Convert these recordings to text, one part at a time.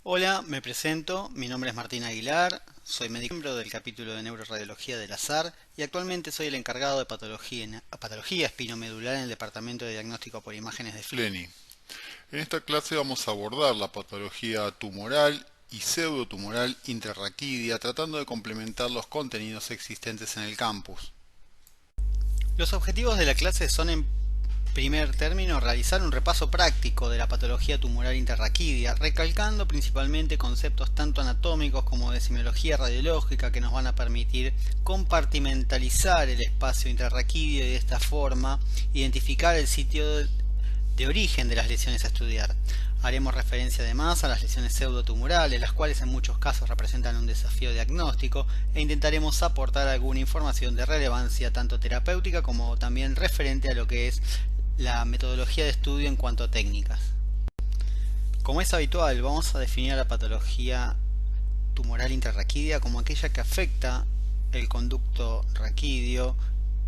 Hola, me presento, mi nombre es Martín Aguilar, soy miembro del capítulo de Neuroradiología del ASAR y actualmente soy el encargado de patología espinomedular en el Departamento de Diagnóstico por Imágenes de FLENI. En esta clase vamos a abordar la patología tumoral y pseudotumoral intrarraquídea, tratando de complementar los contenidos existentes en el campus. Los objetivos de la clase son, en primer término, realizar un repaso práctico de la patología tumoral intrarraquídea, recalcando principalmente conceptos tanto anatómicos como de semiología radiológica que nos van a permitir compartimentalizar el espacio intrarraquídeo y de esta forma identificar el sitio de origen de las lesiones a estudiar. Haremos referencia además a las lesiones pseudotumorales, las cuales en muchos casos representan un desafío diagnóstico, e intentaremos aportar alguna información de relevancia tanto terapéutica como también referente a lo que es la metodología de estudio en cuanto a técnicas. Como es habitual, vamos a definir a la patología tumoral intrarraquídea como aquella que afecta el conducto raquídeo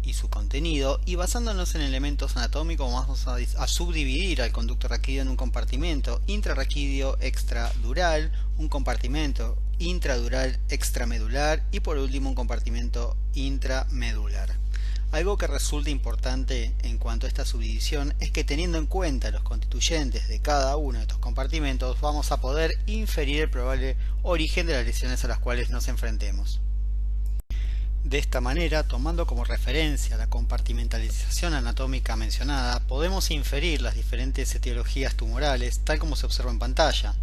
y su contenido, y basándonos en elementos anatómicos vamos a subdividir al conducto raquídeo en un compartimento intrarraquídeo extradural, un compartimento intradural extramedular y por último un compartimento intramedular. Algo que resulta importante en cuanto a esta subdivisión es que, teniendo en cuenta los constituyentes de cada uno de estos compartimentos, vamos a poder inferir el probable origen de las lesiones a las cuales nos enfrentemos. De esta manera, tomando como referencia la compartimentalización anatómica mencionada, podemos inferir las diferentes etiologías tumorales tal como se observa en pantalla.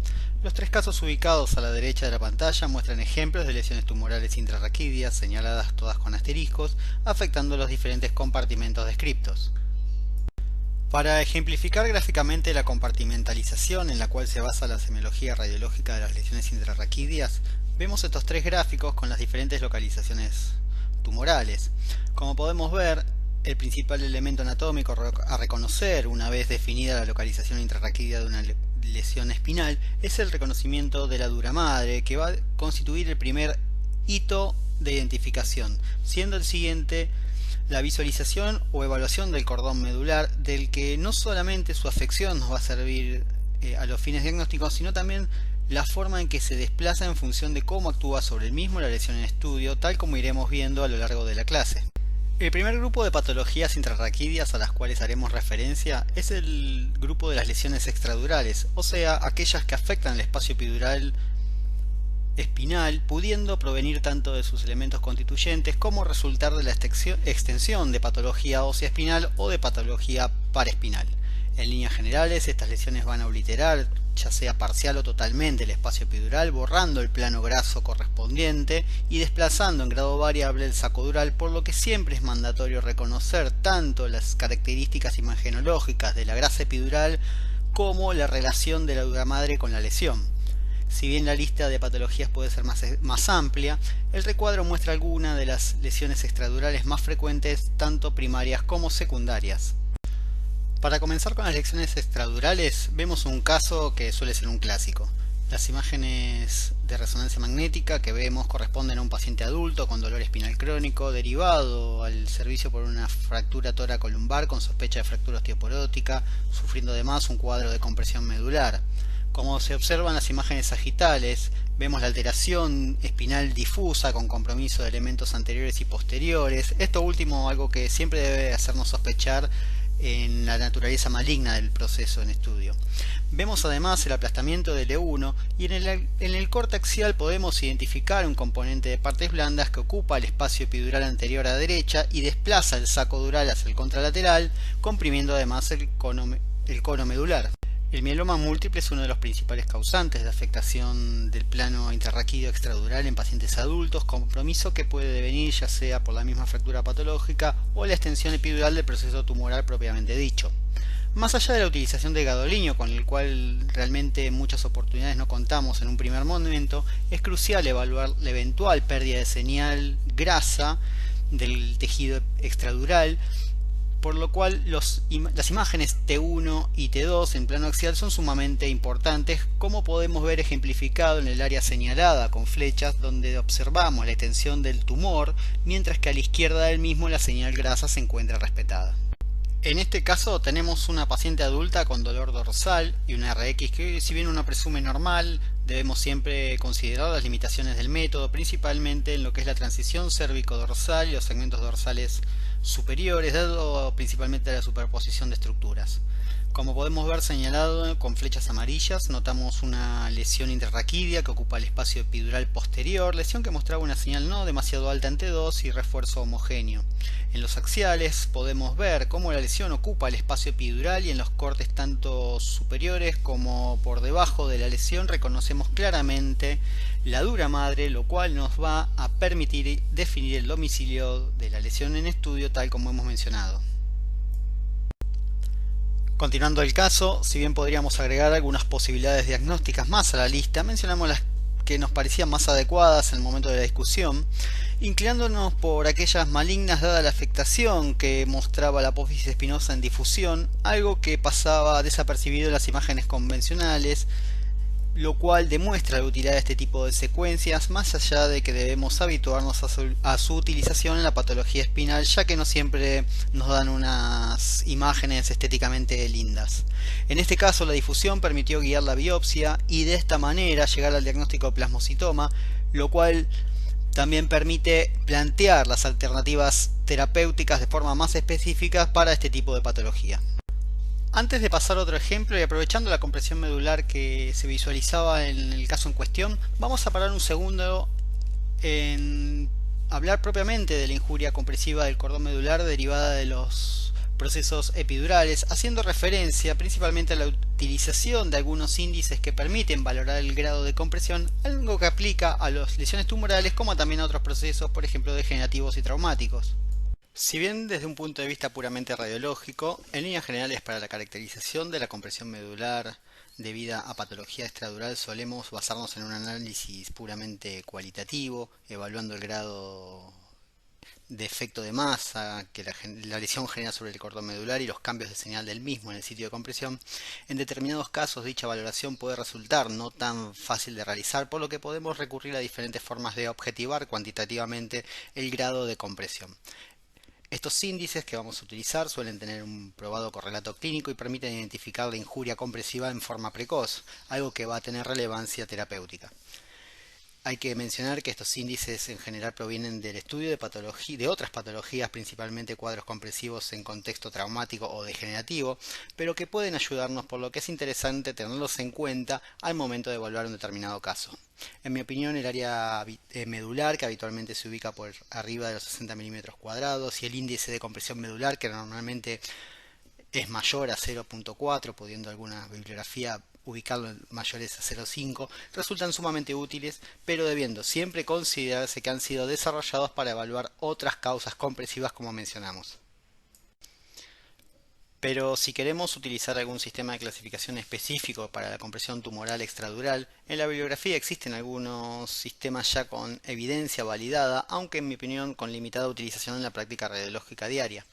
Los tres casos ubicados a la derecha de la pantalla muestran ejemplos de lesiones tumorales intrarraquídeas, señaladas todas con asteriscos, afectando los diferentes compartimentos descriptos. Para ejemplificar gráficamente la compartimentalización en la cual se basa la semiología radiológica de las lesiones intrarraquídeas, vemos estos tres gráficos con las diferentes localizaciones tumorales. Como podemos ver, el principal elemento anatómico a reconocer una vez definida la localización intrarraquídea de una lesión espinal es el reconocimiento de la dura madre, que va a constituir el primer hito de identificación, siendo el siguiente la visualización o evaluación del cordón medular, del que no solamente su afección nos va a servir a los fines diagnósticos, sino también la forma en que se desplaza en función de cómo actúa sobre el mismo la lesión en estudio, tal como iremos viendo a lo largo de la clase. El primer grupo de patologías intrarraquídeas a las cuales haremos referencia es el grupo de las lesiones extradurales, o sea, aquellas que afectan el espacio epidural espinal, pudiendo provenir tanto de sus elementos constituyentes como resultar de la extensión de patología ósea espinal o de patología paraespinal. En líneas generales, estas lesiones van a obliterar, ya sea parcial o totalmente, el espacio epidural, borrando el plano graso correspondiente y desplazando en grado variable el saco dural, por lo que siempre es mandatorio reconocer tanto las características imagenológicas de la grasa epidural como la relación de la dura madre con la lesión. Si bien la lista de patologías puede ser más amplia, el recuadro muestra algunas de las lesiones extradurales más frecuentes, tanto primarias como secundarias. Para comenzar con las lesiones extradurales, vemos un caso que suele ser un clásico. Las imágenes de resonancia magnética que vemos corresponden a un paciente adulto con dolor espinal crónico derivado al servicio por una fractura toracolumbar con sospecha de fractura osteoporótica, sufriendo además un cuadro de compresión medular. Como se observan las imágenes sagitales, vemos la alteración espinal difusa con compromiso de elementos anteriores y posteriores. Esto último algo que siempre debe hacernos sospechar en la naturaleza maligna del proceso en estudio. Vemos además el aplastamiento del E1 y en el corte axial podemos identificar un componente de partes blandas que ocupa el espacio epidural anterior a la derecha y desplaza el saco dural hacia el contralateral, comprimiendo además el cono medular. El mieloma múltiple es uno de los principales causantes de afectación del plano intrarraquídeo extradural en pacientes adultos, compromiso que puede devenir ya sea por la misma fractura patológica o la extensión epidural del proceso tumoral propiamente dicho. Más allá de la utilización de gadolínio, con el cual realmente en muchas oportunidades no contamos en un primer momento, es crucial evaluar la eventual pérdida de señal grasa del tejido extradural, por lo cual las imágenes T1 y T2 en plano axial son sumamente importantes, como podemos ver ejemplificado en el área señalada con flechas, donde observamos la extensión del tumor, mientras que a la izquierda del mismo la señal grasa se encuentra respetada. En este caso tenemos una paciente adulta con dolor dorsal y una RX que, si bien uno presume normal, debemos siempre considerar las limitaciones del método, principalmente en lo que es la transición cérvico-dorsal y los segmentos dorsales superiores, dado principalmente la superposición de estructuras. Como podemos ver señalado con flechas amarillas, notamos una lesión intrarraquídea que ocupa el espacio epidural posterior, lesión que mostraba una señal no demasiado alta en T2 y refuerzo homogéneo. En los axiales podemos ver cómo la lesión ocupa el espacio epidural y en los cortes tanto superiores como por debajo de la lesión reconocemos claramente la dura madre, lo cual nos va a permitir definir el domicilio de la lesión en estudio tal como hemos mencionado. Continuando el caso, si bien podríamos agregar algunas posibilidades diagnósticas más a la lista, mencionamos las que nos parecían más adecuadas en el momento de la discusión, inclinándonos por aquellas malignas dada la afectación que mostraba la apófisis espinosa en difusión, algo que pasaba desapercibido en las imágenes convencionales, lo cual demuestra la utilidad de este tipo de secuencias, más allá de que debemos habituarnos a su utilización en la patología espinal, ya que no siempre nos dan unas imágenes estéticamente lindas. En este caso, la difusión permitió guiar la biopsia y de esta manera llegar al diagnóstico de plasmocitoma, lo cual también permite plantear las alternativas terapéuticas de forma más específica para este tipo de patología. Antes de pasar a otro ejemplo y aprovechando la compresión medular que se visualizaba en el caso en cuestión, vamos a parar un segundo en hablar propiamente de la injuria compresiva del cordón medular derivada de los procesos epidurales, haciendo referencia principalmente a la utilización de algunos índices que permiten valorar el grado de compresión, algo que aplica a las lesiones tumorales como también a otros procesos, por ejemplo, degenerativos y traumáticos. Si bien desde un punto de vista puramente radiológico, en líneas generales para la caracterización de la compresión medular debida a patología extradural solemos basarnos en un análisis puramente cualitativo, evaluando el grado de efecto de masa que la lesión genera sobre el cordón medular y los cambios de señal del mismo en el sitio de compresión. En determinados casos dicha valoración puede resultar no tan fácil de realizar, por lo que podemos recurrir a diferentes formas de objetivar cuantitativamente el grado de compresión. Estos índices que vamos a utilizar suelen tener un probado correlato clínico y permiten identificar la injuria compresiva en forma precoz, algo que va a tener relevancia terapéutica. Hay que mencionar que estos índices en general provienen del estudio de otras patologías, principalmente cuadros compresivos en contexto traumático o degenerativo, pero que pueden ayudarnos, por lo que es interesante tenerlos en cuenta al momento de evaluar un determinado caso. En mi opinión, el área medular, que habitualmente se ubica por arriba de los 60 milímetros cuadrados, y el índice de compresión medular, que normalmente es mayor a 0.4, pudiendo alguna bibliografía ubicarlo en mayores a 0.5, resultan sumamente útiles, pero debiendo siempre considerarse que han sido desarrollados para evaluar otras causas compresivas como mencionamos. Pero si queremos utilizar algún sistema de clasificación específico para la compresión tumoral extradural, en la bibliografía existen algunos sistemas ya con evidencia validada, aunque en mi opinión con limitada utilización en la práctica radiológica diaria.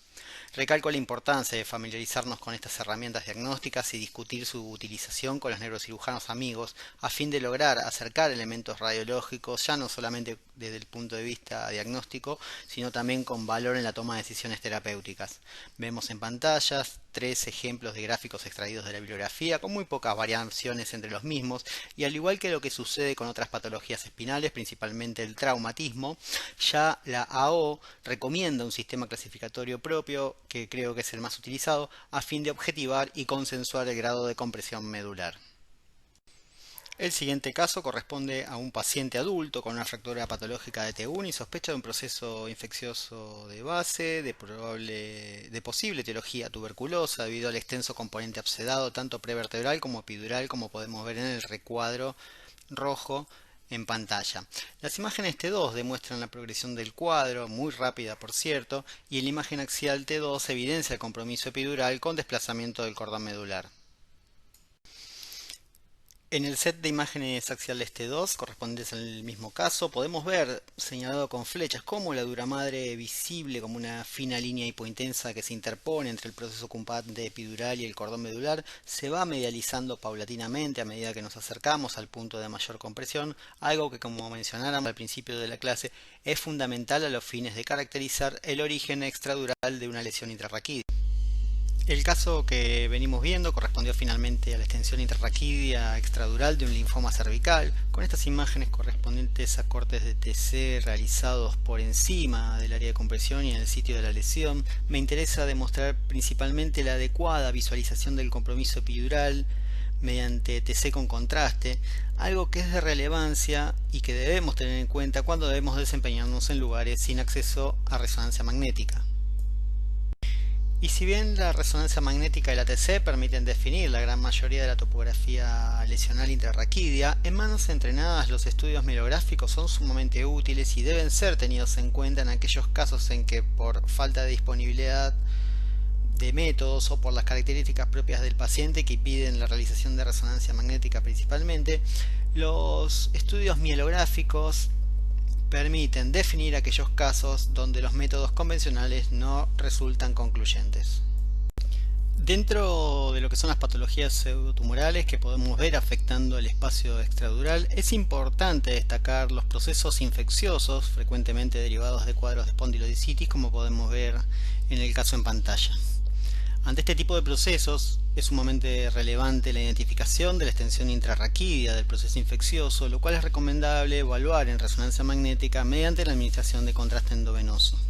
Recalco la importancia de familiarizarnos con estas herramientas diagnósticas y discutir su utilización con los neurocirujanos amigos a fin de lograr acercar elementos radiológicos ya no solamente desde el punto de vista diagnóstico, sino también con valor en la toma de decisiones terapéuticas. Vemos en pantallas 3 ejemplos de gráficos extraídos de la bibliografía con muy pocas variaciones entre los mismos y al igual que lo que sucede con otras patologías espinales, principalmente el traumatismo, ya la AO recomienda un sistema clasificatorio propio que creo que es el más utilizado a fin de objetivar y consensuar el grado de compresión medular. El siguiente caso corresponde a un paciente adulto con una fractura patológica de T1 y sospecha de un proceso infeccioso de base, de posible etiología tuberculosa debido al extenso componente abscedado tanto prevertebral como epidural, como podemos ver en el recuadro rojo en pantalla. Las imágenes T2 demuestran la progresión del cuadro, muy rápida por cierto, y en la imagen axial T2 evidencia el compromiso epidural con desplazamiento del cordón medular. En el set de imágenes axiales T2 correspondientes al mismo caso, podemos ver señalado con flechas cómo la dura madre visible como una fina línea hipointensa que se interpone entre el proceso ocupante epidural y el cordón medular se va medializando paulatinamente a medida que nos acercamos al punto de mayor compresión, algo que, como mencionáramos al principio de la clase, es fundamental a los fines de caracterizar el origen extradural de una lesión intrarraquídea. El caso que venimos viendo correspondió finalmente a la extensión intrarraquídea extradural de un linfoma cervical, con estas imágenes correspondientes a cortes de TC realizados por encima del área de compresión y en el sitio de la lesión. Me interesa demostrar principalmente la adecuada visualización del compromiso epidural mediante TC con contraste, algo que es de relevancia y que debemos tener en cuenta cuando debemos desempeñarnos en lugares sin acceso a resonancia magnética. Y si bien la resonancia magnética y la TC permiten definir la gran mayoría de la topografía lesional intrarraquídea, en manos entrenadas los estudios mielográficos son sumamente útiles y deben ser tenidos en cuenta en aquellos casos en que por falta de disponibilidad de métodos o por las características propias del paciente que impiden la realización de resonancia magnética principalmente, los estudios mielográficos permiten definir aquellos casos donde los métodos convencionales no resultan concluyentes. Dentro de lo que son las patologías pseudotumorales que podemos ver afectando el espacio extradural, es importante destacar los procesos infecciosos frecuentemente derivados de cuadros de espondilodicitis, como podemos ver en el caso en pantalla. Ante este tipo de procesos es sumamente relevante la identificación de la extensión intrarraquídea del proceso infeccioso, lo cual es recomendable evaluar en resonancia magnética mediante la administración de contraste endovenoso.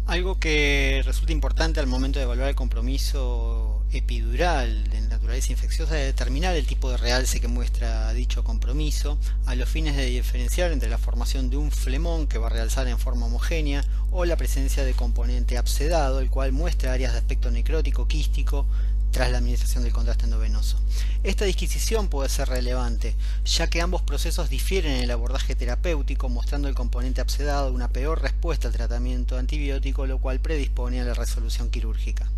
Algo que resulta importante al momento de evaluar el compromiso epidural de naturaleza infecciosa es determinar el tipo de realce que muestra dicho compromiso a los fines de diferenciar entre la formación de un flemón que va a realzar en forma homogénea o la presencia de componente abscedado, el cual muestra áreas de aspecto necrótico quístico tras la administración del contraste endovenoso. Esta disquisición puede ser relevante, ya que ambos procesos difieren en el abordaje terapéutico, mostrando el componente abscedado una peor respuesta al tratamiento antibiótico, lo cual predispone a la resolución quirúrgica.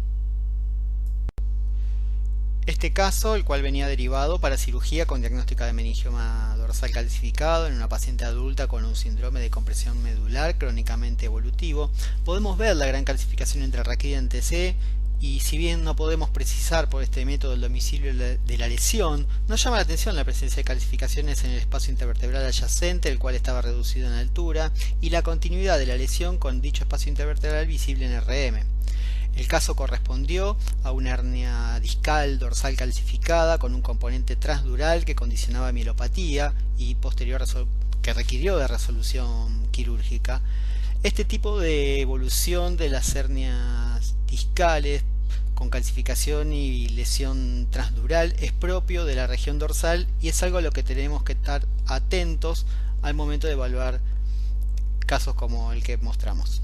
Este caso, el cual venía derivado para cirugía con diagnóstica de meningioma dorsal calcificado en una paciente adulta con un síndrome de compresión medular crónicamente evolutivo, podemos ver la gran calcificación intrarraquídea en TC. Y si bien no podemos precisar por este método el domicilio de la lesión, nos llama la atención la presencia de calcificaciones en el espacio intervertebral adyacente, el cual estaba reducido en altura, y la continuidad de la lesión con dicho espacio intervertebral visible en RM. El caso correspondió a una hernia discal dorsal calcificada con un componente transdural que condicionaba mielopatía y que requirió de resolución quirúrgica. Este tipo de evolución de las hernias discales con calcificación y lesión transdural es propio de la región dorsal y es algo a lo que tenemos que estar atentos al momento de evaluar casos como el que mostramos.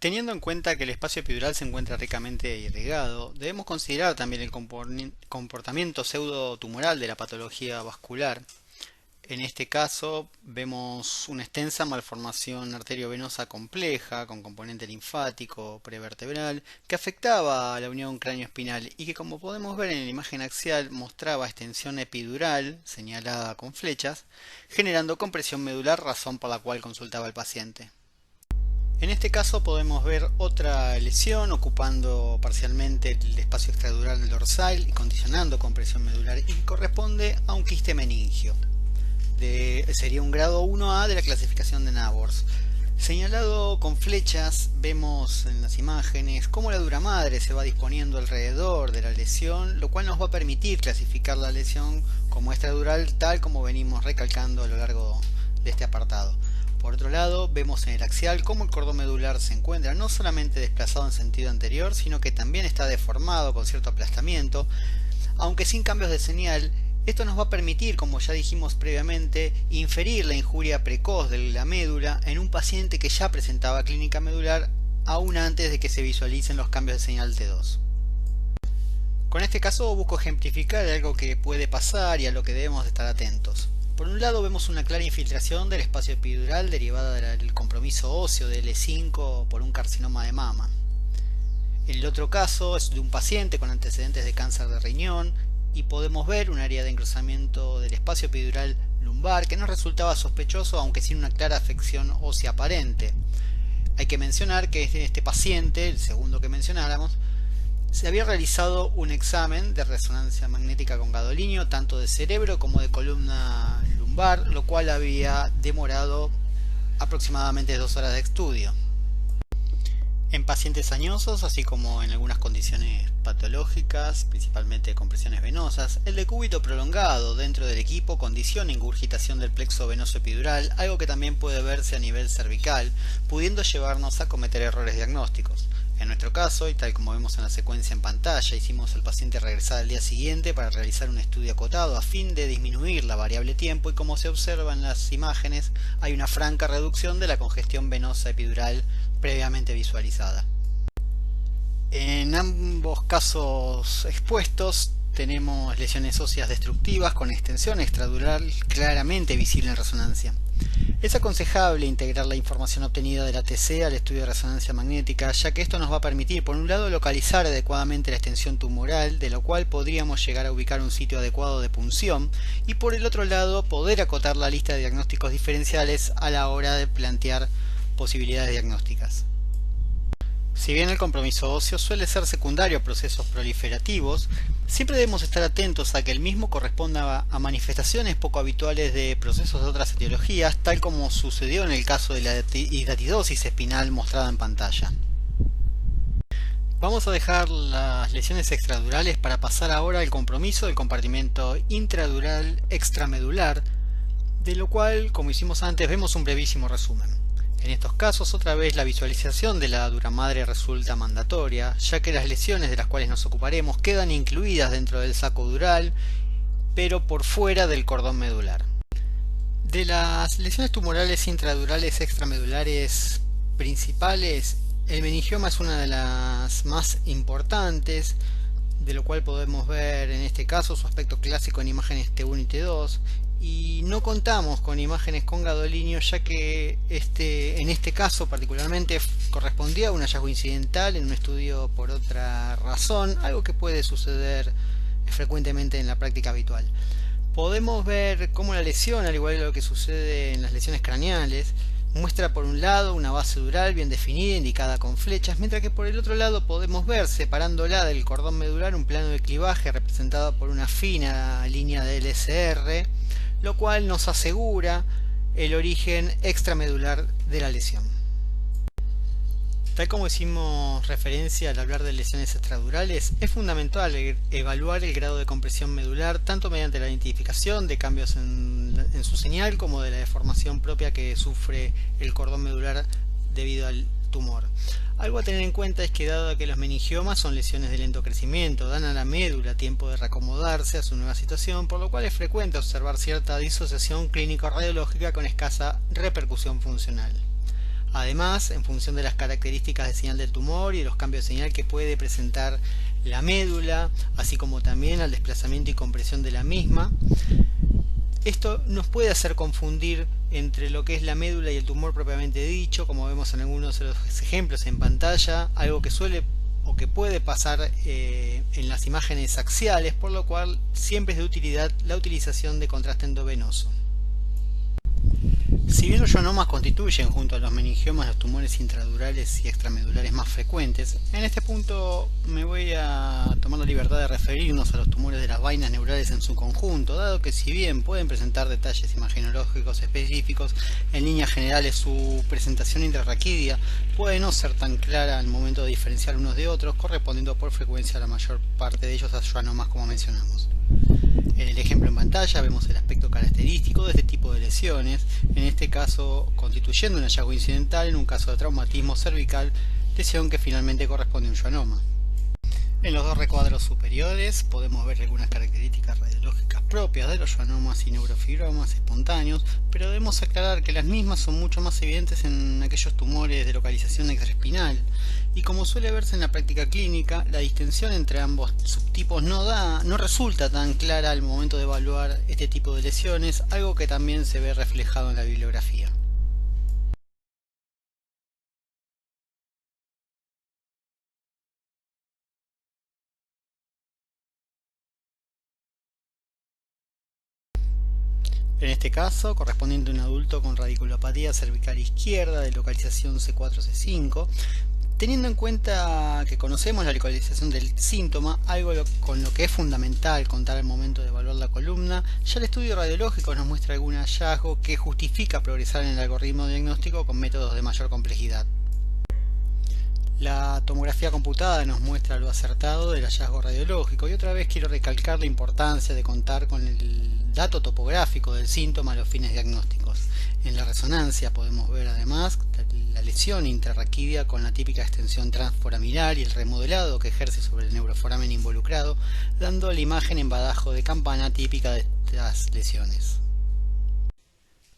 Teniendo en cuenta que el espacio epidural se encuentra ricamente irrigado, debemos considerar también el comportamiento pseudotumoral de la patología vascular. En este caso vemos una extensa malformación arteriovenosa compleja con componente linfático prevertebral que afectaba a la unión cráneo-espinal y que, como podemos ver en la imagen axial, mostraba extensión epidural señalada con flechas, generando compresión medular, razón por la cual consultaba al paciente. En este caso podemos ver otra lesión ocupando parcialmente el espacio extradural dorsal y condicionando compresión medular, y que corresponde a un quiste meningio. Sería un grado 1A de la clasificación de Nabors. Señalado con flechas, vemos en las imágenes cómo la dura madre se va disponiendo alrededor de la lesión, lo cual nos va a permitir clasificar la lesión como extradural, tal como venimos recalcando a lo largo de este apartado. Por otro lado, vemos en el axial cómo el cordón medular se encuentra no solamente desplazado en sentido anterior, sino que también está deformado con cierto aplastamiento, aunque sin cambios de señal. Esto nos va a permitir, como ya dijimos previamente, inferir la injuria precoz de la médula en un paciente que ya presentaba clínica medular aún antes de que se visualicen los cambios de señal T2. Con este caso busco ejemplificar algo que puede pasar y a lo que debemos estar atentos. Por un lado vemos una clara infiltración del espacio epidural derivada del compromiso óseo de L5 por un carcinoma de mama. El otro caso es de un paciente con antecedentes de cáncer de riñón, y podemos ver un área de engrosamiento del espacio epidural lumbar que no resultaba sospechoso, aunque sin una clara afección ósea aparente. Hay que mencionar que este paciente, el segundo que mencionáramos, se había realizado un examen de resonancia magnética con gadolinio tanto de cerebro como de columna lumbar, lo cual había demorado aproximadamente 2 horas de estudio. En pacientes añosos, así como en algunas condiciones patológicas, principalmente compresiones venosas, el decúbito prolongado dentro del equipo condiciona ingurgitación del plexo venoso epidural, algo que también puede verse a nivel cervical, pudiendo llevarnos a cometer errores diagnósticos. En nuestro caso, y tal como vemos en la secuencia en pantalla, hicimos al paciente regresar al día siguiente para realizar un estudio acotado a fin de disminuir la variable tiempo, y como se observa en las imágenes, hay una franca reducción de la congestión venosa epidural previamente visualizada. En ambos casos expuestos tenemos lesiones óseas destructivas con extensión extradural claramente visible en resonancia. Es aconsejable integrar la información obtenida de la TC al estudio de resonancia magnética, ya que esto nos va a permitir, por un lado, localizar adecuadamente la extensión tumoral, de lo cual podríamos llegar a ubicar un sitio adecuado de punción, y por el otro lado, poder acotar la lista de diagnósticos diferenciales a la hora de plantear posibilidades diagnósticas. Si bien el compromiso óseo suele ser secundario a procesos proliferativos, siempre debemos estar atentos a que el mismo corresponda a manifestaciones poco habituales de procesos de otras etiologías, tal como sucedió en el caso de la hidatidosis espinal mostrada en pantalla. Vamos a dejar las lesiones extradurales para pasar ahora al compromiso del compartimento intradural extramedular, de lo cual, como hicimos antes, vemos un brevísimo resumen. En estos casos, otra vez la visualización de la dura madre resulta mandatoria, ya que las lesiones de las cuales nos ocuparemos quedan incluidas dentro del saco dural, pero por fuera del cordón medular. De las lesiones tumorales intradurales extramedulares principales, el meningioma es una de las más importantes, de lo cual podemos ver en este caso su aspecto clásico en imágenes T1 y T2, y no contamos con imágenes con gadolinio, ya que en este caso particularmente correspondía a un hallazgo incidental en un estudio por otra razón, algo que puede suceder frecuentemente en la práctica habitual. Podemos ver cómo la lesión, al igual que lo que sucede en las lesiones craneales, muestra por un lado una base dural bien definida, indicada con flechas, mientras que por el otro lado podemos ver, separándola del cordón medular, un plano de clivaje representado por una fina línea de LSR, lo cual nos asegura el origen extramedular de la lesión. Tal como hicimos referencia al hablar de lesiones extradurales, es fundamental evaluar el grado de compresión medular tanto mediante la identificación de cambios en su señal como de la deformación propia que sufre el cordón medular debido al tumor. Algo a tener en cuenta es que, dado que los meningiomas son lesiones de lento crecimiento, dan a la médula tiempo de reacomodarse a su nueva situación, por lo cual es frecuente observar cierta disociación clínico-radiológica con escasa repercusión funcional. Además, en función de las características de señal del tumor y de los cambios de señal que puede presentar la médula, así como también al desplazamiento y compresión de la misma, esto nos puede hacer confundir entre lo que es la médula y el tumor propiamente dicho, como vemos en algunos de los ejemplos en pantalla, algo que suele o que puede pasar en las imágenes axiales, por lo cual siempre es de utilidad la utilización de contraste endovenoso. Si bien los schwannomas constituyen junto a los meningiomas los tumores intradurales y extramedulares más frecuentes, en este punto me voy a tomar la libertad de referirnos a los tumores de las vainas neurales en su conjunto, dado que si bien pueden presentar detalles imagenológicos específicos, en líneas generales su presentación intrarraquídea puede no ser tan clara al momento de diferenciar unos de otros, correspondiendo por frecuencia a la mayor parte de ellos a schwannomas, como mencionamos. En el ejemplo en pantalla vemos el aspecto característico de este tipo de lesiones, en este caso constituyendo un hallazgo incidental en un caso de traumatismo cervical, lesión que finalmente corresponde a un schwannoma. En los dos recuadros superiores podemos ver algunas características radiológicas propias de los schwannomas y neurofibromas espontáneos, pero debemos aclarar que las mismas son mucho más evidentes en aquellos tumores de localización extraespinal, y como suele verse en la práctica clínica, la distinción entre ambos subtipos no resulta tan clara al momento de evaluar este tipo de lesiones, algo que también se ve reflejado en la bibliografía. En este caso, correspondiente a un adulto con radiculopatía cervical izquierda de localización C4-C5, teniendo en cuenta que conocemos la localización del síntoma, algo con lo que es fundamental contar al momento de evaluar la columna, ya el estudio radiológico nos muestra algún hallazgo que justifica progresar en el algoritmo diagnóstico con métodos de mayor complejidad. La tomografía computada nos muestra lo acertado del hallazgo radiológico y otra vez quiero recalcar la importancia de contar con el dato topográfico del síntoma a los fines diagnósticos. En la resonancia podemos ver además la lesión intrarraquídea con la típica extensión transforaminar y el remodelado que ejerce sobre el neuroforamen involucrado, dando la imagen en badajo de campana típica de estas lesiones.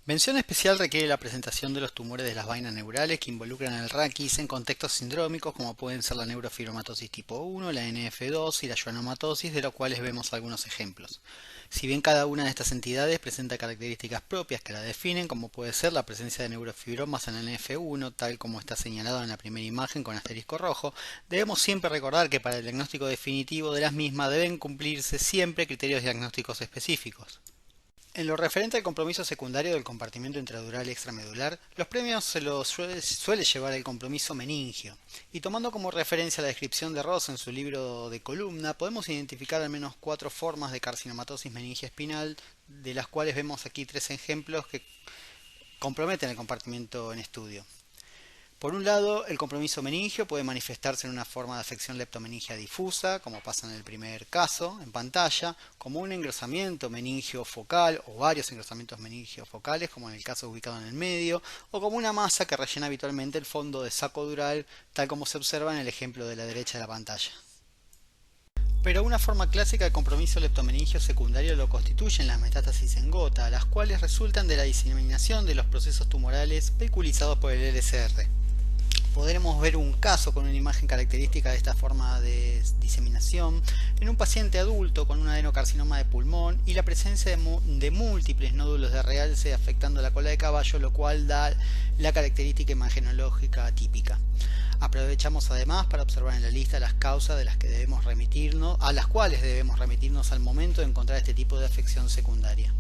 Mención especial requiere la presentación de los tumores de las vainas neurales que involucran el raquis en contextos sindrómicos como pueden ser la neurofibromatosis tipo 1, la NF2 y la schwannomatosis, de los cuales vemos algunos ejemplos. Si bien cada una de estas entidades presenta características propias que la definen, como puede ser la presencia de neurofibromas en la NF1, tal como está señalado en la primera imagen con asterisco rojo, debemos siempre recordar que para el diagnóstico definitivo de las mismas deben cumplirse siempre criterios diagnósticos específicos. En lo referente al compromiso secundario del compartimento intradural y extramedular, los premios se los suele llevar el compromiso meningio, y tomando como referencia la descripción de Ross en su libro de columna, podemos identificar al menos 4 formas de carcinomatosis meningia espinal, de las cuales vemos aquí 3 ejemplos que comprometen el compartimento en estudio. Por un lado, el compromiso meningio puede manifestarse en una forma de afección leptomeningia difusa, como pasa en el primer caso, en pantalla, como un engrosamiento meningio focal o varios engrosamientos meningios focales, como en el caso ubicado en el medio, o como una masa que rellena habitualmente el fondo de saco dural, tal como se observa en el ejemplo de la derecha de la pantalla. Pero una forma clásica de compromiso leptomeningio secundario lo constituyen las metástasis en gota, las cuales resultan de la diseminación de los procesos tumorales vehiculizados por el LSR. Podremos ver un caso con una imagen característica de esta forma de diseminación en un paciente adulto con un adenocarcinoma de pulmón y la presencia de múltiples nódulos de realce afectando la cola de caballo, lo cual da la característica imagenológica típica. Aprovechamos además para observar en la lista las causas a las cuales debemos remitirnos al momento de encontrar este tipo de afección secundaria.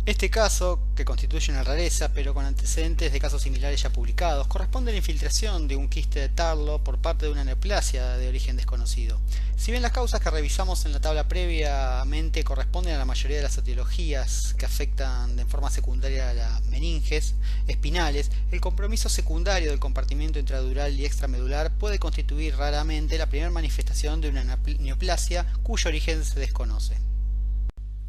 Este caso, que constituye una rareza, pero con antecedentes de casos similares ya publicados, corresponde a la infiltración de un quiste de tarlo por parte de una neoplasia de origen desconocido. Si bien las causas que revisamos en la tabla previamente corresponden a la mayoría de las etiologías que afectan de forma secundaria a las meninges espinales, el compromiso secundario del compartimento intradural y extramedular puede constituir raramente la primera manifestación de una neoplasia cuyo origen se desconoce.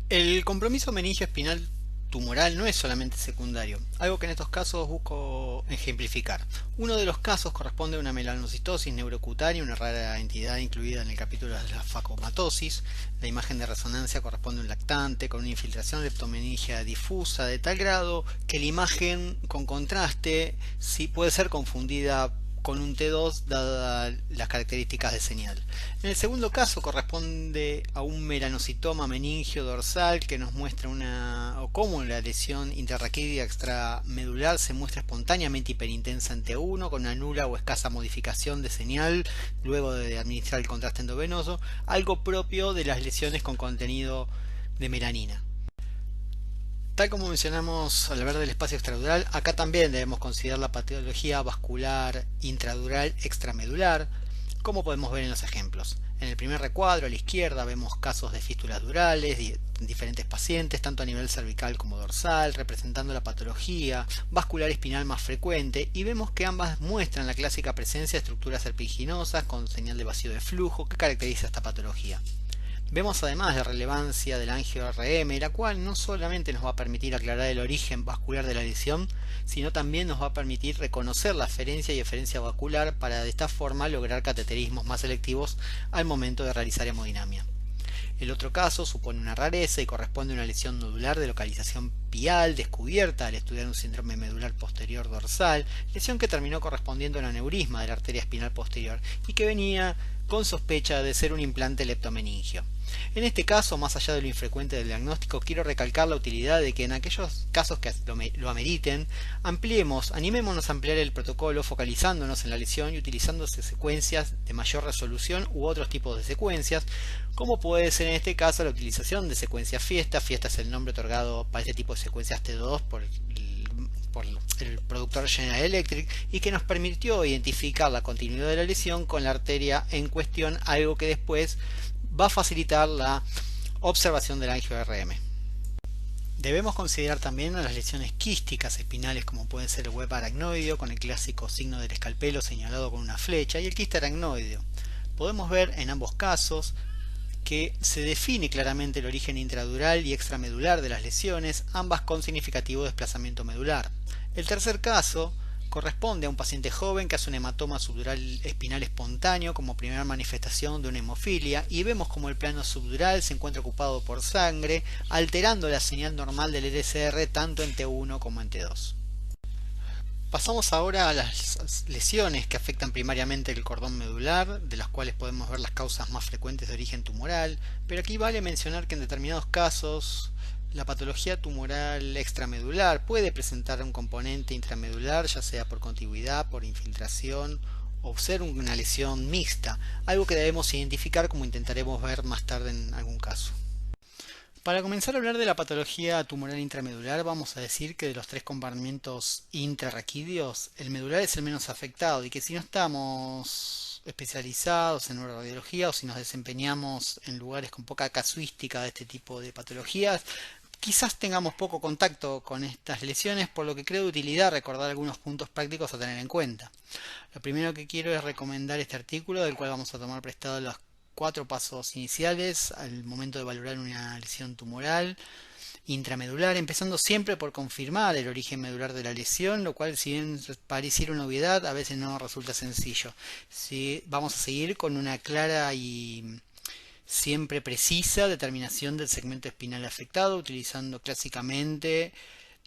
El compromiso meningio espinal tumoral no es solamente secundario, algo que en estos casos busco ejemplificar. Uno de los casos corresponde a una melanocitosis neurocutánea, una rara entidad incluida en el capítulo de la facomatosis. La imagen de resonancia corresponde a un lactante con una infiltración leptomeningia difusa de tal grado que la imagen con contraste sí puede ser confundida con un T2 dadas las características de señal. En el segundo caso corresponde a un melanocitoma meningio dorsal que nos muestra cómo la lesión intrarraquídea extramedular se muestra espontáneamente hiperintensa en T1 con una nula o escasa modificación de señal luego de administrar el contraste endovenoso, algo propio de las lesiones con contenido de melanina. Tal como mencionamos al hablar del espacio extradural, acá también debemos considerar la patología vascular intradural extramedular, como podemos ver en los ejemplos. En el primer recuadro a la izquierda vemos casos de fístulas durales en diferentes pacientes, tanto a nivel cervical como dorsal, representando la patología vascular espinal más frecuente, y vemos que ambas muestran la clásica presencia de estructuras serpiginosas con señal de vacío de flujo que caracteriza esta patología. Vemos además la relevancia del angio-RM, la cual no solamente nos va a permitir aclarar el origen vascular de la lesión, sino también nos va a permitir reconocer la aferencia y eferencia vascular para de esta forma lograr cateterismos más selectivos al momento de realizar hemodinamia. El otro caso supone una rareza y corresponde a una lesión nodular de localización pial descubierta al estudiar un síndrome medular posterior dorsal, lesión que terminó correspondiendo a un aneurisma de la arteria espinal posterior y que venía con sospecha de ser un implante leptomeningio. En este caso, más allá de lo infrecuente del diagnóstico, quiero recalcar la utilidad de que en aquellos casos que lo ameriten, animémonos a ampliar el protocolo focalizándonos en la lesión y utilizándose secuencias de mayor resolución u otros tipos de secuencias, como puede ser en este caso la utilización de secuencia Fiesta. Fiesta es el nombre otorgado para este tipo de secuencias T2 por el productor General Electric y que nos permitió identificar la continuidad de la lesión con la arteria en cuestión, algo que después va a facilitar la observación del angio-RM. Debemos considerar también a las lesiones quísticas espinales, como pueden ser el web aracnoideo con el clásico signo del escalpelo señalado con una flecha y el quiste aracnoideo. Podemos ver en ambos casos que se define claramente el origen intradural y extramedular de las lesiones, ambas con significativo desplazamiento medular. El tercer caso corresponde a un paciente joven que hace un hematoma subdural espinal espontáneo como primera manifestación de una hemofilia, y vemos como el plano subdural se encuentra ocupado por sangre, alterando la señal normal del LCR tanto en T1 como en T2. Pasamos ahora a las lesiones que afectan primariamente el cordón medular, de las cuales podemos ver las causas más frecuentes de origen tumoral, pero aquí vale mencionar que en determinados casos la patología tumoral extramedular puede presentar un componente intramedular, ya sea por contigüidad, por infiltración o ser una lesión mixta, algo que debemos identificar como intentaremos ver más tarde en algún caso. Para comenzar a hablar de la patología tumoral intramedular, vamos a decir que de los tres compartimentos intrarraquídeos, el medular es el menos afectado y que si no estamos especializados en neuroradiología o si nos desempeñamos en lugares con poca casuística de este tipo de patologías, quizás tengamos poco contacto con estas lesiones, por lo que creo de utilidad recordar algunos puntos prácticos a tener en cuenta. Lo primero que quiero es recomendar este artículo, del cual vamos a tomar prestado los 4 pasos iniciales al momento de valorar una lesión tumoral intramedular, empezando siempre por confirmar el origen medular de la lesión, lo cual, si bien pareciera una obviedad, a veces no resulta sencillo. Vamos a seguir con una clara y siempre precisa determinación del segmento espinal afectado, utilizando clásicamente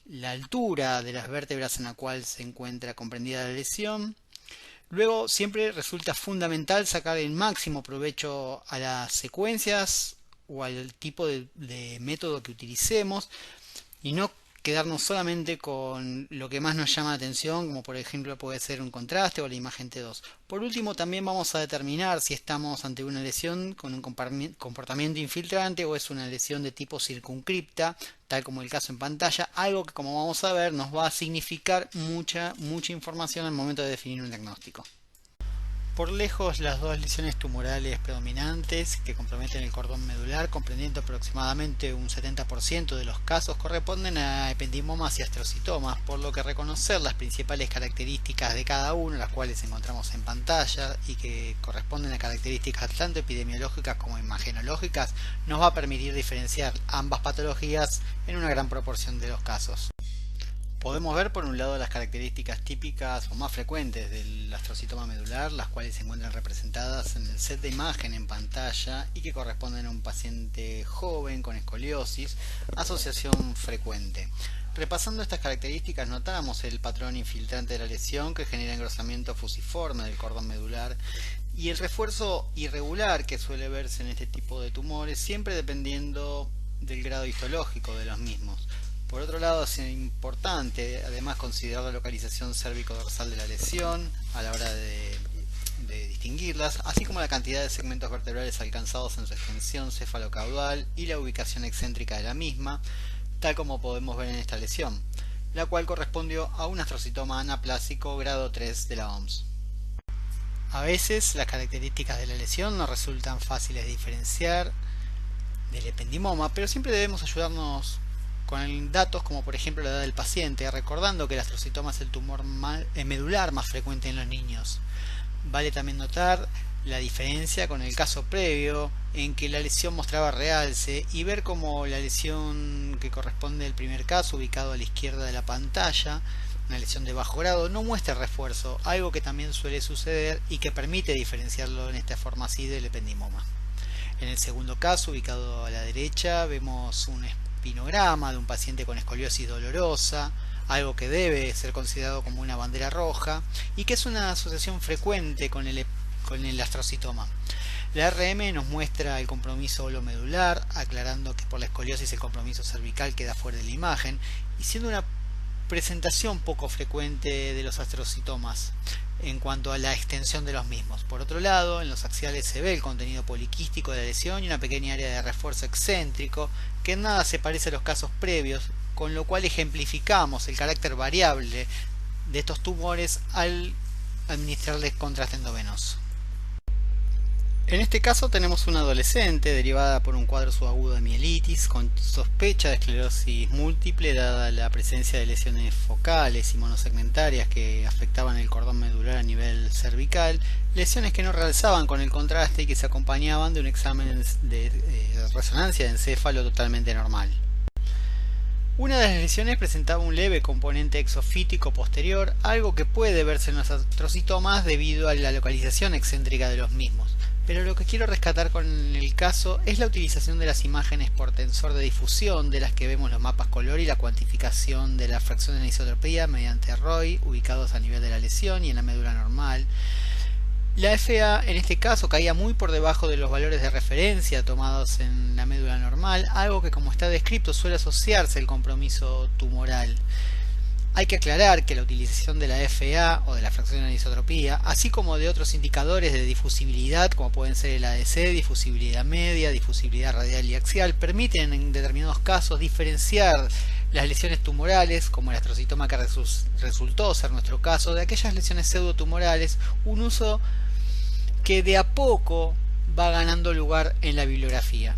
la altura de las vértebras en la cual se encuentra comprendida la lesión. Luego siempre resulta fundamental sacar el máximo provecho a las secuencias o al tipo de método que utilicemos y no quedarnos solamente con lo que más nos llama la atención, como por ejemplo puede ser un contraste o la imagen T2. Por último, también vamos a determinar si estamos ante una lesión con un comportamiento infiltrante o es una lesión de tipo circuncripta, tal como el caso en pantalla, algo que, como vamos a ver, nos va a significar mucha información al momento de definir un diagnóstico. Por lejos, las dos lesiones tumorales predominantes que comprometen el cordón medular, comprendiendo aproximadamente un 70% de los casos, corresponden a ependimomas y astrocitomas, por lo que reconocer las principales características de cada uno, las cuales encontramos en pantalla y que corresponden a características tanto epidemiológicas como imagenológicas, nos va a permitir diferenciar ambas patologías en una gran proporción de los casos. Podemos ver por un lado las características típicas o más frecuentes del astrocitoma medular, las cuales se encuentran representadas en el set de imagen en pantalla y que corresponden a un paciente joven con escoliosis, asociación frecuente. Repasando estas características, notamos el patrón infiltrante de la lesión que genera engrosamiento fusiforme del cordón medular y el refuerzo irregular que suele verse en este tipo de tumores, siempre dependiendo del grado histológico de los mismos. Por otro lado, es importante además considerar la localización cérvico-dorsal de la lesión a la hora de distinguirlas, así como la cantidad de segmentos vertebrales alcanzados en su extensión cefalocaudal y la ubicación excéntrica de la misma, tal como podemos ver en esta lesión, la cual correspondió a un astrocitoma anaplásico grado 3 de la OMS. A veces las características de la lesión no resultan fáciles de diferenciar del ependimoma, pero siempre debemos ayudarnos con datos como por ejemplo la edad del paciente, recordando que el astrocitoma es el tumor medular más frecuente en los niños. Vale también notar la diferencia con el caso previo, en que la lesión mostraba realce, y ver cómo la lesión que corresponde al primer caso, ubicado a la izquierda de la pantalla, una lesión de bajo grado, no muestra refuerzo, algo que también suele suceder y que permite diferenciarlo en esta forma así del ependimoma. En el segundo caso, ubicado a la derecha, vemos un espinograma de un paciente con escoliosis dolorosa, algo que debe ser considerado como una bandera roja y que es una asociación frecuente con el astrocitoma. La RM nos muestra el compromiso olomedular, aclarando que por la escoliosis el compromiso cervical queda fuera de la imagen, y siendo una presentación poco frecuente de los astrocitomas en cuanto a la extensión de los mismos. Por otro lado, en los axiales se ve el contenido poliquístico de la lesión y una pequeña área de refuerzo excéntrico que en nada se parece a los casos previos, con lo cual ejemplificamos el carácter variable de estos tumores al administrarles contraste endovenoso. En este caso tenemos una adolescente derivada por un cuadro subagudo de mielitis con sospecha de esclerosis múltiple dada la presencia de lesiones focales y monosegmentarias que afectaban el cordón medular a nivel cervical, lesiones que no realzaban con el contraste y que se acompañaban de un examen de resonancia de encéfalo totalmente normal. Una de las lesiones presentaba un leve componente exofítico posterior, algo que puede verse en los astrocitomas debido a la localización excéntrica de los mismos. Pero lo que quiero rescatar con el caso es la utilización de las imágenes por tensor de difusión de las que vemos los mapas color y la cuantificación de la fracción de anisotropía mediante ROI ubicados a nivel de la lesión y en la médula normal. La FA en este caso caía muy por debajo de los valores de referencia tomados en la médula normal, algo que como está descrito suele asociarse al compromiso tumoral. Hay que aclarar que la utilización de la FA o de la fracción de anisotropía, así como de otros indicadores de difusibilidad como pueden ser el ADC, difusibilidad media, difusibilidad radial y axial, permiten en determinados casos diferenciar las lesiones tumorales, como el astrocitoma que resultó ser nuestro caso, de aquellas lesiones pseudotumorales, un uso que de a poco va ganando lugar en la bibliografía.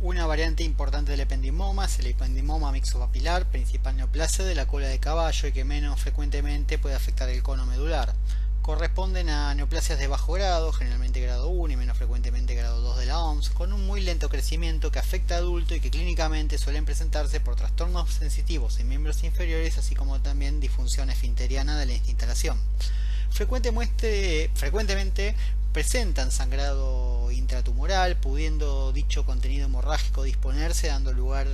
Una variante importante del ependimoma es el ependimoma mixopapilar, principal neoplasia de la cola de caballo y que menos frecuentemente puede afectar el cono medular. Corresponden a neoplasias de bajo grado, generalmente grado 1 y menos frecuentemente grado 2 de la OMS, con un muy lento crecimiento que afecta a adulto y que clínicamente suelen presentarse por trastornos sensitivos en miembros inferiores, así como también disfunción esfinteriana de la instalación. Frecuentemente presentan sangrado intratumoral, pudiendo dicho contenido hemorrágico disponerse, dando lugar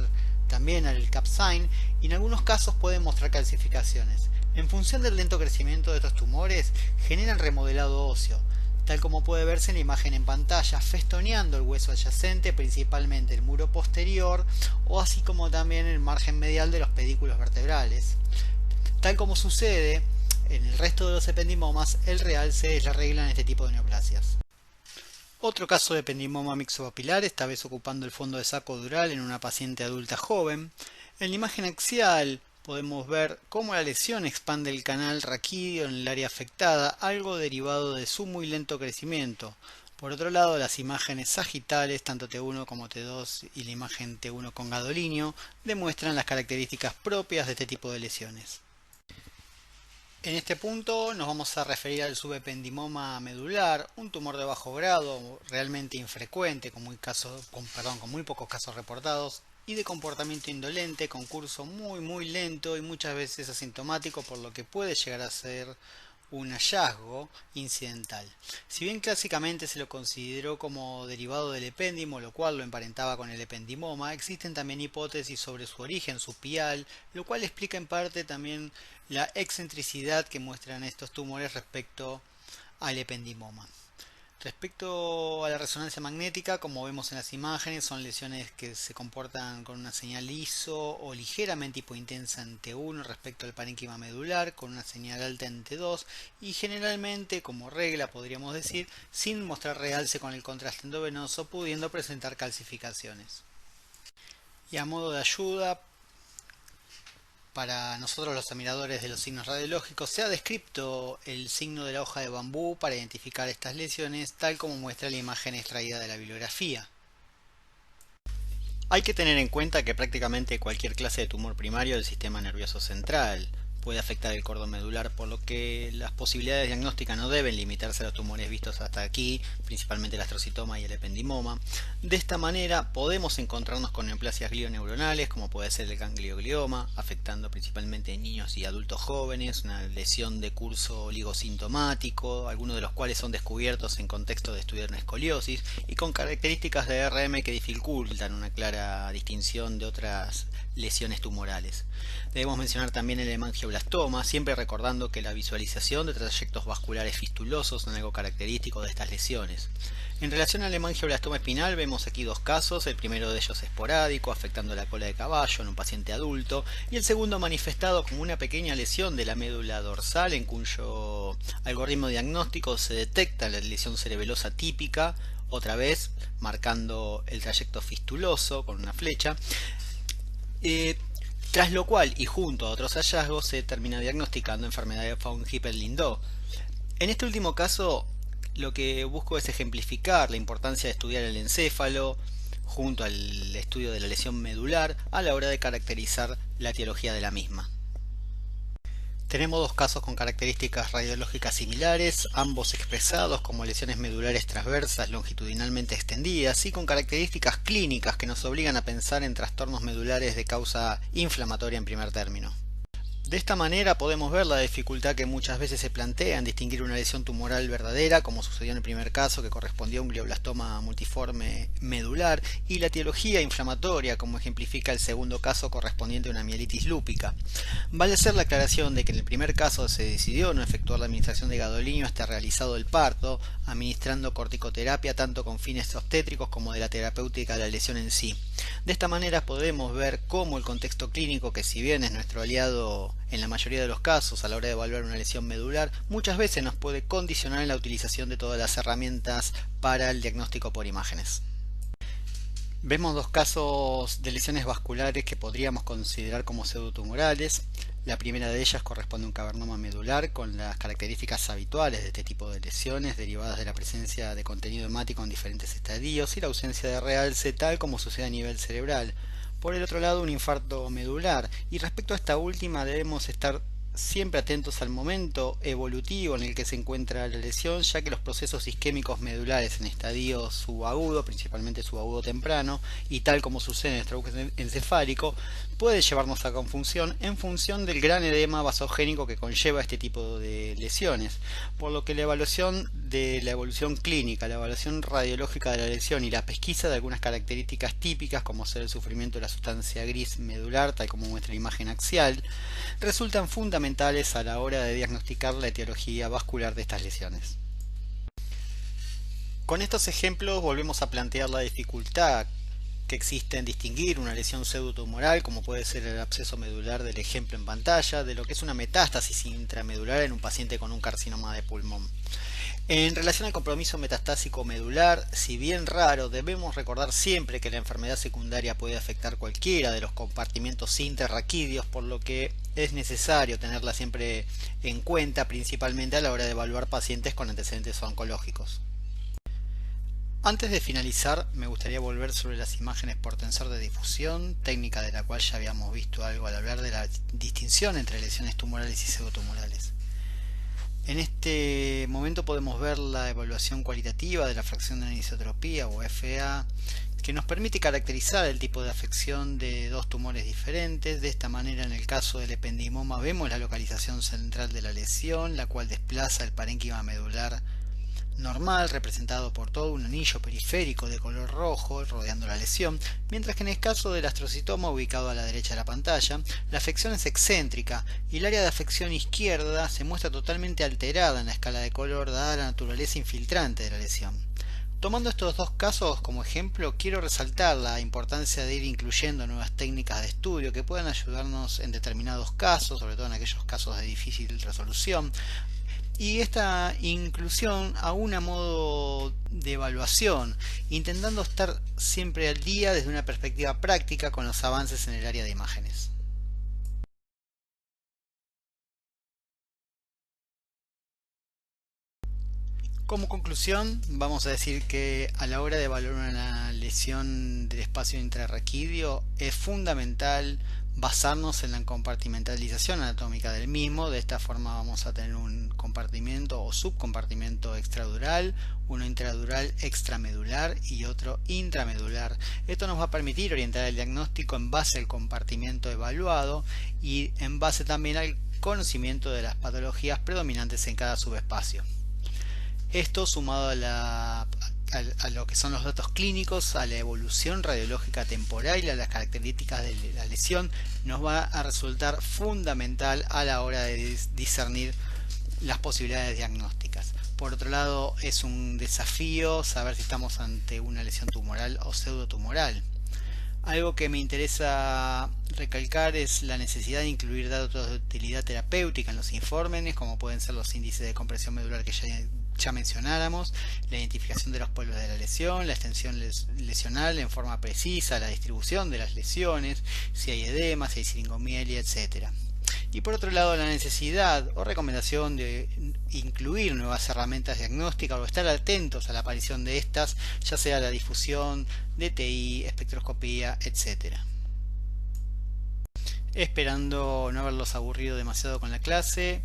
también al capsaicin, y en algunos casos pueden mostrar calcificaciones. En función del lento crecimiento de estos tumores, generan remodelado óseo, tal como puede verse en la imagen en pantalla, festoneando el hueso adyacente, principalmente el muro posterior, o así como también el margen medial de los pedículos vertebrales. Tal como sucede en el resto de los ependimomas, el realce es la regla en este tipo de neoplasias. Otro caso de ependimoma mixopapilar, esta vez ocupando el fondo de saco dural en una paciente adulta joven. En la imagen axial podemos ver cómo la lesión expande el canal raquídeo en el área afectada, algo derivado de su muy lento crecimiento. Por otro lado, las imágenes sagitales, tanto T1 como T2 y la imagen T1 con gadolinio, demuestran las características propias de este tipo de lesiones. En este punto nos vamos a referir al subependimoma medular, un tumor de bajo grado, realmente infrecuente, con muy pocos casos reportados, y de comportamiento indolente, con curso muy lento y muchas veces asintomático, por lo que puede llegar a ser un hallazgo incidental. Si bien clásicamente se lo consideró como derivado del epéndimo, lo cual lo emparentaba con el ependimoma, existen también hipótesis sobre su origen supial, lo cual explica en parte también la excentricidad que muestran estos tumores respecto al ependimoma. Respecto a la resonancia magnética, como vemos en las imágenes, son lesiones que se comportan con una señal ISO o ligeramente hipointensa en T1 respecto al parénquima medular, con una señal alta en T2 y generalmente, como regla podríamos decir, sin mostrar realce con el contraste endovenoso, pudiendo presentar calcificaciones. Y a modo de ayuda, para nosotros los admiradores de los signos radiológicos, se ha descrito el signo de la hoja de bambú para identificar estas lesiones, tal como muestra la imagen extraída de la bibliografía. Hay que tener en cuenta que prácticamente cualquier clase de tumor primario del sistema nervioso central puede afectar el cordón medular, por lo que las posibilidades diagnósticas no deben limitarse a los tumores vistos hasta aquí, principalmente el astrocitoma y el ependimoma. De esta manera podemos encontrarnos con neoplasias glioneuronales, como puede ser el ganglioglioma, afectando principalmente a niños y adultos jóvenes, una lesión de curso oligosintomático, algunos de los cuales son descubiertos en contexto de estudiar una escoliosis y con características de RM que dificultan una clara distinción de otras lesiones tumorales. Debemos mencionar también el hemangioblastoma, siempre recordando que la visualización de trayectos vasculares fistulosos son algo característico de estas lesiones. En relación al hemangioblastoma espinal vemos aquí dos casos, el primero de ellos esporádico, afectando la cola de caballo en un paciente adulto, y el segundo manifestado como una pequeña lesión de la médula dorsal en cuyo algoritmo diagnóstico se detecta la lesión cerebelosa típica, otra vez marcando el trayecto fistuloso con una flecha. Tras lo cual y junto a otros hallazgos se termina diagnosticando enfermedad de von Hippel-Lindau. En este último caso lo que busco es ejemplificar la importancia de estudiar el encéfalo junto al estudio de la lesión medular a la hora de caracterizar la etiología de la misma. Tenemos dos casos con características radiológicas similares, ambos expresados como lesiones medulares transversas longitudinalmente extendidas y con características clínicas que nos obligan a pensar en trastornos medulares de causa inflamatoria en primer término. De esta manera podemos ver la dificultad que muchas veces se plantea en distinguir una lesión tumoral verdadera, como sucedió en el primer caso que correspondía a un glioblastoma multiforme medular, y la etiología inflamatoria, como ejemplifica el segundo caso correspondiente a una mielitis lúpica. Vale hacer la aclaración de que en el primer caso se decidió no efectuar la administración de gadolinio hasta realizado el parto, administrando corticoterapia tanto con fines obstétricos como de la terapéutica de la lesión en sí. De esta manera podemos ver cómo el contexto clínico, que si bien es nuestro aliado en la mayoría de los casos a la hora de evaluar una lesión medular, muchas veces nos puede condicionar en la utilización de todas las herramientas para el diagnóstico por imágenes. Vemos dos casos de lesiones vasculares que podríamos considerar como pseudotumorales. La primera de ellas corresponde a un cavernoma medular con las características habituales de este tipo de lesiones derivadas de la presencia de contenido hemático en diferentes estadios y la ausencia de realce, tal como sucede a nivel cerebral. Por el otro lado, un infarto medular, y respecto a esta última debemos estar siempre atentos al momento evolutivo en el que se encuentra la lesión, ya que los procesos isquémicos medulares en estadio subagudo, principalmente subagudo temprano, y tal como sucede en el trabuco encefálico, puede llevarnos a confusión en función del gran edema vasogénico que conlleva este tipo de lesiones, por lo que la evaluación de la evolución clínica, la evaluación radiológica de la lesión y la pesquisa de algunas características típicas como ser el sufrimiento de la sustancia gris medular, tal como muestra la imagen axial, resultan fundamentales a la hora de diagnosticar la etiología vascular de estas lesiones. Con estos ejemplos volvemos a plantear la dificultad que existe en distinguir una lesión pseudotumoral, como puede ser el absceso medular del ejemplo en pantalla, de lo que es una metástasis intramedular en un paciente con un carcinoma de pulmón. En relación al compromiso metastásico medular, si bien raro, debemos recordar siempre que la enfermedad secundaria puede afectar cualquiera de los compartimientos interraquídeos, por lo que es necesario tenerla siempre en cuenta, principalmente a la hora de evaluar pacientes con antecedentes oncológicos. Antes de finalizar, me gustaría volver sobre las imágenes por tensor de difusión, técnica de la cual ya habíamos visto algo al hablar de la distinción entre lesiones tumorales y pseudotumorales. En este momento podemos ver la evaluación cualitativa de la fracción de anisotropía o FA, que nos permite caracterizar el tipo de afección de dos tumores diferentes. De esta manera, en el caso del ependimoma vemos la localización central de la lesión, la cual desplaza el parénquima medular normal, representado por todo un anillo periférico de color rojo rodeando la lesión, mientras que en el caso del astrocitoma ubicado a la derecha de la pantalla, la afección es excéntrica y el área de afección izquierda se muestra totalmente alterada en la escala de color dada la naturaleza infiltrante de la lesión. Tomando estos dos casos como ejemplo, quiero resaltar la importancia de ir incluyendo nuevas técnicas de estudio que puedan ayudarnos en determinados casos, sobre todo en aquellos casos de difícil resolución, y esta inclusión aún a modo de evaluación, intentando estar siempre al día desde una perspectiva práctica con los avances en el área de imágenes. Como conclusión, vamos a decir que a la hora de evaluar una lesión del espacio intrarraquídeo es fundamental basarnos en la compartimentalización anatómica del mismo. De esta forma vamos a tener un compartimento o subcompartimento extradural, uno intradural extramedular y otro intramedular. Esto nos va a permitir orientar el diagnóstico en base al compartimento evaluado y en base también al conocimiento de las patologías predominantes en cada subespacio. Esto sumado a lo que son los datos clínicos, a la evolución radiológica temporal y a las características de la lesión, nos va a resultar fundamental a la hora de discernir las posibilidades diagnósticas. Por otro lado, es un desafío saber si estamos ante una lesión tumoral o pseudotumoral. Algo que me interesa recalcar es la necesidad de incluir datos de utilidad terapéutica en los informes, como pueden ser los índices de compresión medular que ya mencionáramos, la identificación de los pueblos de la lesión, la extensión lesional en forma precisa, la distribución de las lesiones, si hay edema, si hay siringomiela, etc. Y por otro lado, la necesidad o recomendación de incluir nuevas herramientas diagnósticas o estar atentos a la aparición de estas, ya sea la difusión, DTI, espectroscopía, etc. Esperando no haberlos aburrido demasiado con la clase,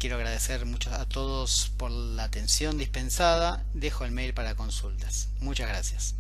quiero agradecer mucho a todos por la atención dispensada. Dejo el mail para consultas. Muchas gracias.